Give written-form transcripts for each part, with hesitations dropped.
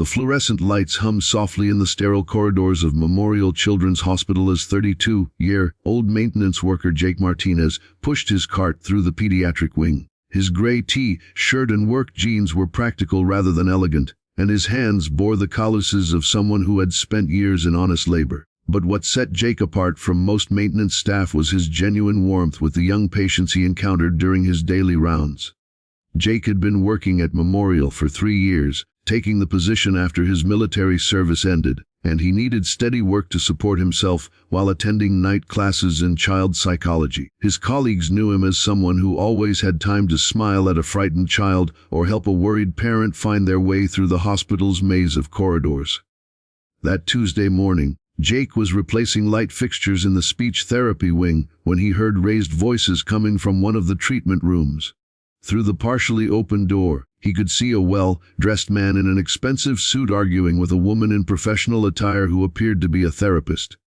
The fluorescent lights hummed softly in the sterile corridors of Memorial Children's Hospital as 32-year-old maintenance worker Jake Martinez pushed his cart through the pediatric wing. His gray T-shirt and work jeans were practical rather than elegant, and his hands bore the calluses of someone who had spent years in honest labor. But what set Jake apart from most maintenance staff was his genuine warmth with the young patients he encountered during his daily rounds. Jake had been working at Memorial for 3 years, taking the position after his military service ended, and he needed steady work to support himself while attending night classes in child psychology. His colleagues knew him as someone who always had time to smile at a frightened child or help a worried parent find their way through the hospital's maze of corridors. That Tuesday morning, Jake was replacing light fixtures in the speech therapy wing when he heard raised voices coming from one of the treatment rooms. Through the partially open door, he could see a well-dressed man in an expensive suit arguing with a woman in professional attire who appeared to be a therapist.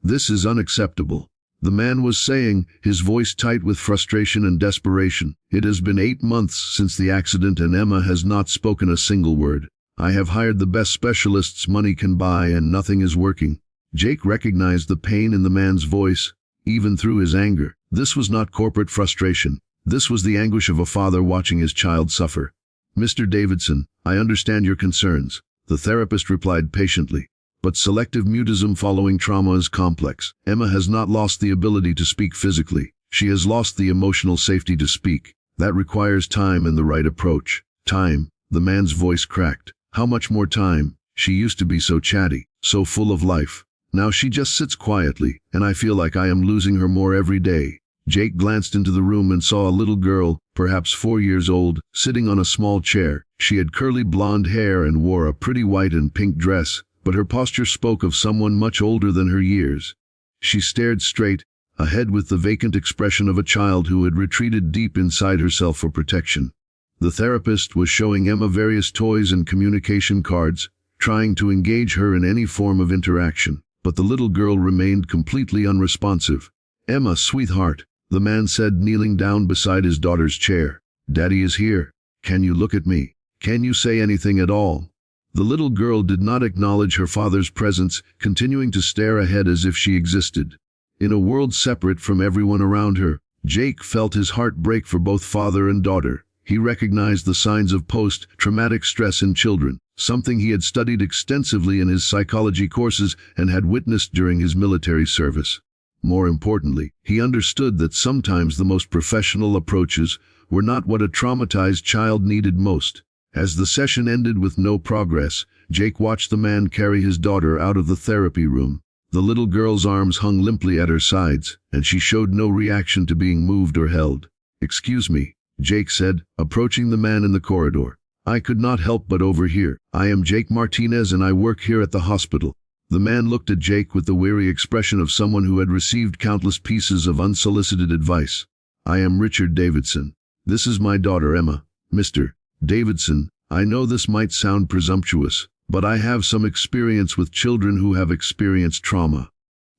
"This is unacceptable," the man was saying, his voice tight with frustration and desperation. "It has been 8 months since the accident and Emma has not spoken a single word. I have hired the best specialists money can buy and nothing is working." Jake recognized the pain in the man's voice, even through his anger. This was not corporate frustration. This was the anguish of a father watching his child suffer. "Mr. Davidson, I understand your concerns," the therapist replied patiently. "But selective mutism following trauma is complex. Emma has not lost the ability to speak physically. She has lost the emotional safety to speak. That requires time and the right approach." "Time," the man's voice cracked. "How much more time? She used to be so chatty, so full of life. Now she just sits quietly, and I feel like I am losing her more every day." Jake glanced into the room and saw a little girl, perhaps 4 years old, sitting on a small chair. She had curly blonde hair and wore a pretty white and pink dress, but her posture spoke of someone much older than her years. She stared straight ahead with the vacant expression of a child who had retreated deep inside herself for protection. The therapist was showing Emma various toys and communication cards, trying to engage her in any form of interaction, but the little girl remained completely unresponsive. "Emma, sweetheart," the man said, kneeling down beside his daughter's chair. "Daddy is here. Can you look at me? Can you say anything at all?" The little girl did not acknowledge her father's presence, continuing to stare ahead as if she existed. In a world separate from everyone around her, Jake felt his heart break for both father and daughter. He recognized the signs of post-traumatic stress in children, something he had studied extensively in his psychology courses and had witnessed during his military service. More importantly, he understood that sometimes the most professional approaches were not what a traumatized child needed most. As the session ended with no progress, Jake watched the man carry his daughter out of the therapy room. The little girl's arms hung limply at her sides, and she showed no reaction to being moved or held. "Excuse me," Jake said, approaching the man in the corridor. "I could not help but overhear. I am Jake Martinez and I work here at the hospital." The man looked at Jake with the weary expression of someone who had received countless pieces of unsolicited advice. "I am Richard Davidson. This is my daughter Emma. Mr. Davidson, I know this might sound presumptuous, but I have some experience with children who have experienced trauma.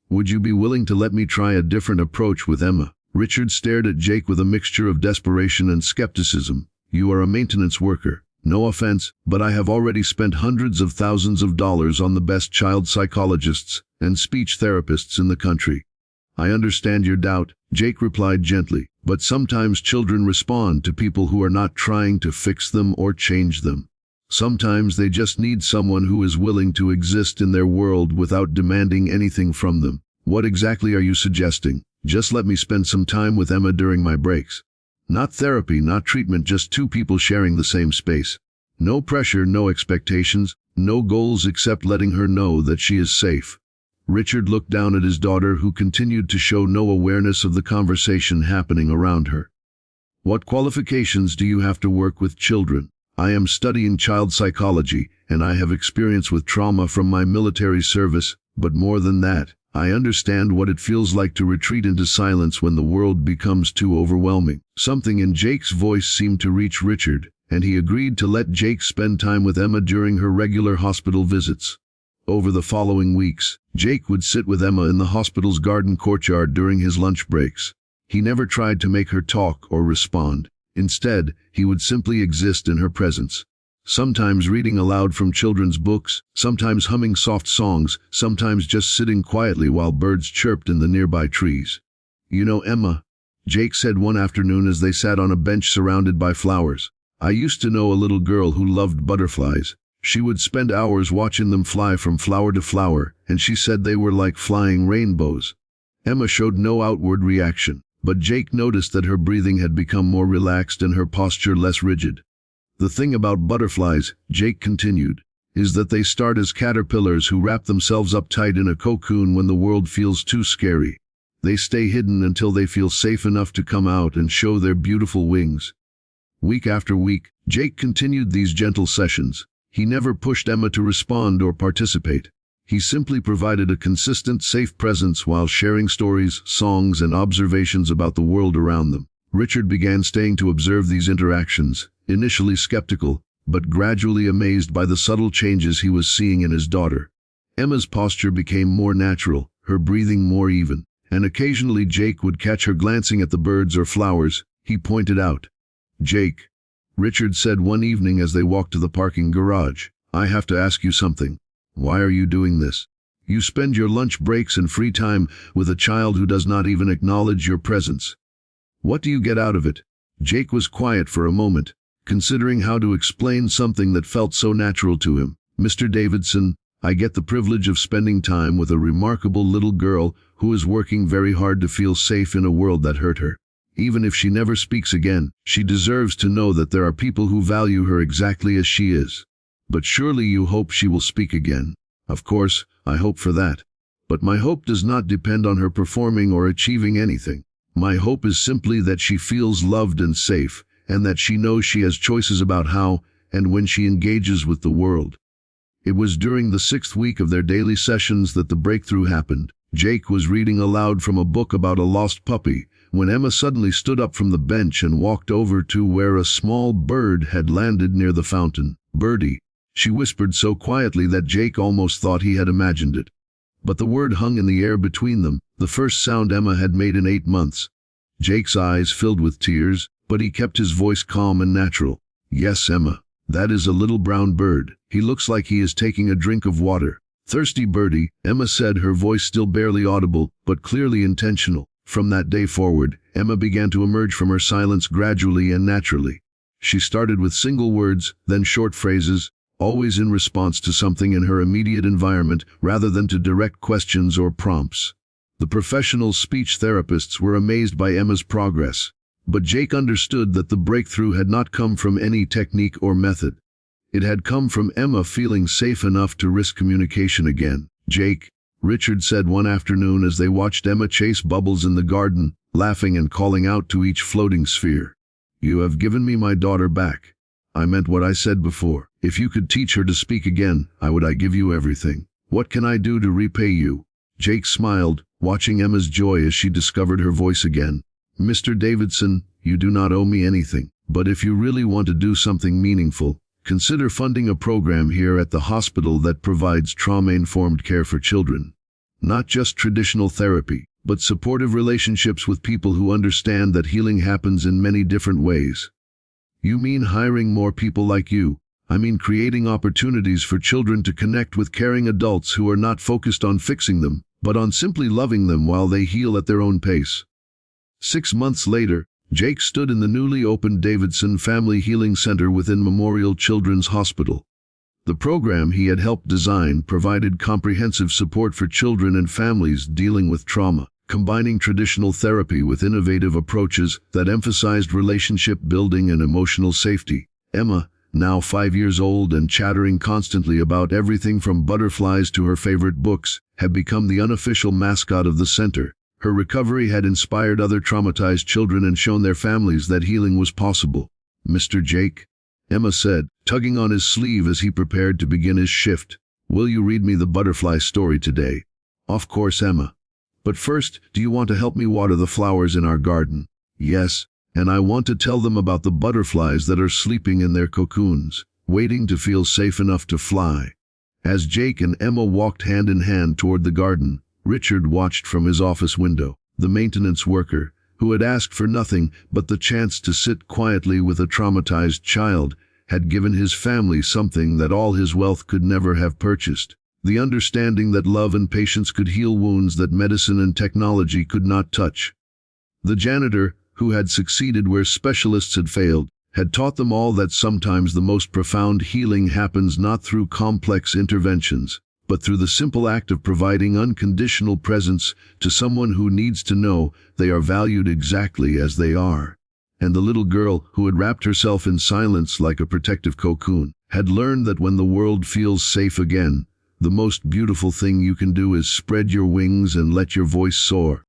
Would you be willing to let me try a different approach with Emma?" Richard stared at Jake with a mixture of desperation and skepticism. "You are a maintenance worker. No offense, but I have already spent hundreds of thousands of dollars on the best child psychologists and speech therapists in the country." "I understand your doubt," Jake replied gently, "but sometimes children respond to people who are not trying to fix them or change them. Sometimes they just need someone who is willing to exist in their world without demanding anything from them. What exactly are you suggesting?" "Just let me spend some time with Emma during my breaks. Not therapy, not treatment, just two people sharing the same space. No pressure, no expectations, no goals except letting her know that she is safe." Richard looked down at his daughter, who continued to show no awareness of the conversation happening around her. "What qualifications do you have to work with children?" "I am studying child psychology, and I have experience with trauma from my military service, but more than that, I understand what it feels like to retreat into silence when the world becomes too overwhelming." Something in Jake's voice seemed to reach Richard, and he agreed to let Jake spend time with Emma during her regular hospital visits. Over the following weeks, Jake would sit with Emma in the hospital's garden courtyard during his lunch breaks. He never tried to make her talk or respond. Instead, he would simply exist in her presence. sometimes reading aloud from children's books, sometimes humming soft songs, sometimes just sitting quietly while birds chirped in the nearby trees. "You know, Emma," Jake said one afternoon as they sat on a bench surrounded by flowers, "I used to know a little girl who loved butterflies. She would spend hours watching them fly from flower to flower, and she said they were like flying rainbows." Emma showed no outward reaction, but Jake noticed that her breathing had become more relaxed and her posture less rigid. "The thing about butterflies," Jake continued, "is that they start as caterpillars who wrap themselves up tight in a cocoon when the world feels too scary. They stay hidden until they feel safe enough to come out and show their beautiful wings." Week after week, Jake continued these gentle sessions. He never pushed Emma to respond or participate. He simply provided a consistent, safe presence while sharing stories, songs, and observations about the world around them. Richard began staying to observe these interactions, initially skeptical, but gradually amazed by the subtle changes he was seeing in his daughter. Emma's posture became more natural, her breathing more even, and occasionally Jake would catch her glancing at the birds or flowers. He pointed out. "Jake," Richard said one evening as they walked to the parking garage, "I have to ask you something. Why are you doing this? You spend your lunch breaks and free time with a child who does not even acknowledge your presence. What do you get out of it?" Jake was quiet for a moment, considering how to explain something that felt so natural to him. "Mr. Davidson, I get the privilege of spending time with a remarkable little girl who is working very hard to feel safe in a world that hurt her. Even if she never speaks again, she deserves to know that there are people who value her exactly as she is. But surely you hope she will speak again." "Of course, I hope for that. But my hope does not depend on her performing or achieving anything. My hope is simply that she feels loved and safe, and that she knows she has choices about how and when she engages with the world." It was during the 6th week of their daily sessions that the breakthrough happened. Jake was reading aloud from a book about a lost puppy, when Emma suddenly stood up from the bench and walked over to where a small bird had landed near the fountain. "Birdie," she whispered so quietly that Jake almost thought he had imagined it. But the word hung in the air between them, the first sound Emma had made in 8 months. Jake's eyes filled with tears, but he kept his voice calm and natural. "Yes, Emma, that is a little brown bird. He looks like he is taking a drink of water." "Thirsty birdie," Emma said, her voice still barely audible, but clearly intentional. From that day forward, Emma began to emerge from her silence gradually and naturally. She started with single words, then short phrases, always in response to something in her immediate environment rather than to direct questions or prompts. The professional speech therapists were amazed by Emma's progress, but Jake understood that the breakthrough had not come from any technique or method. It had come from Emma feeling safe enough to risk communication again. "Jake," Richard said one afternoon as they watched Emma chase bubbles in the garden, laughing and calling out to each floating sphere, "You have given me my daughter back. I meant what I said before. If you could teach her to speak again, I give you everything. What can I do to repay you?" Jake smiled, watching Emma's joy as she discovered her voice again. "Mr. Davidson, you do not owe me anything, but if you really want to do something meaningful, consider funding a program here at the hospital that provides trauma-informed care for children. Not just traditional therapy, but supportive relationships with people who understand that healing happens in many different ways." "You mean hiring more people like you?" "I mean creating opportunities for children to connect with caring adults who are not focused on fixing them, but on simply loving them while they heal at their own pace." 6 months later, Jake stood in the newly opened Davidson Family Healing Center within Memorial Children's Hospital. The program he had helped design provided comprehensive support for children and families dealing with trauma, combining traditional therapy with innovative approaches that emphasized relationship building and emotional safety. Emma, now 5 years old and chattering constantly about everything from butterflies to her favorite books, had become the unofficial mascot of the center. Her recovery had inspired other traumatized children and shown their families that healing was possible. "Mr. Jake," Emma said, tugging on his sleeve as he prepared to begin his shift, "will you read me the butterfly story today?" "Of course, Emma. But first, do you want to help me water the flowers in our garden?" "Yes, and I want to tell them about the butterflies that are sleeping in their cocoons, waiting to feel safe enough to fly." As Jake and Emma walked hand in hand toward the garden, Richard watched from his office window. The maintenance worker, who had asked for nothing but the chance to sit quietly with a traumatized child, had given his family something that all his wealth could never have purchased: the understanding that love and patience could heal wounds that medicine and technology could not touch. The janitor, who had succeeded where specialists had failed, had taught them all that sometimes the most profound healing happens not through complex interventions, but through the simple act of providing unconditional presence to someone who needs to know they are valued exactly as they are. And the little girl, who had wrapped herself in silence like a protective cocoon, had learned that when the world feels safe again, the most beautiful thing you can do is spread your wings and let your voice soar.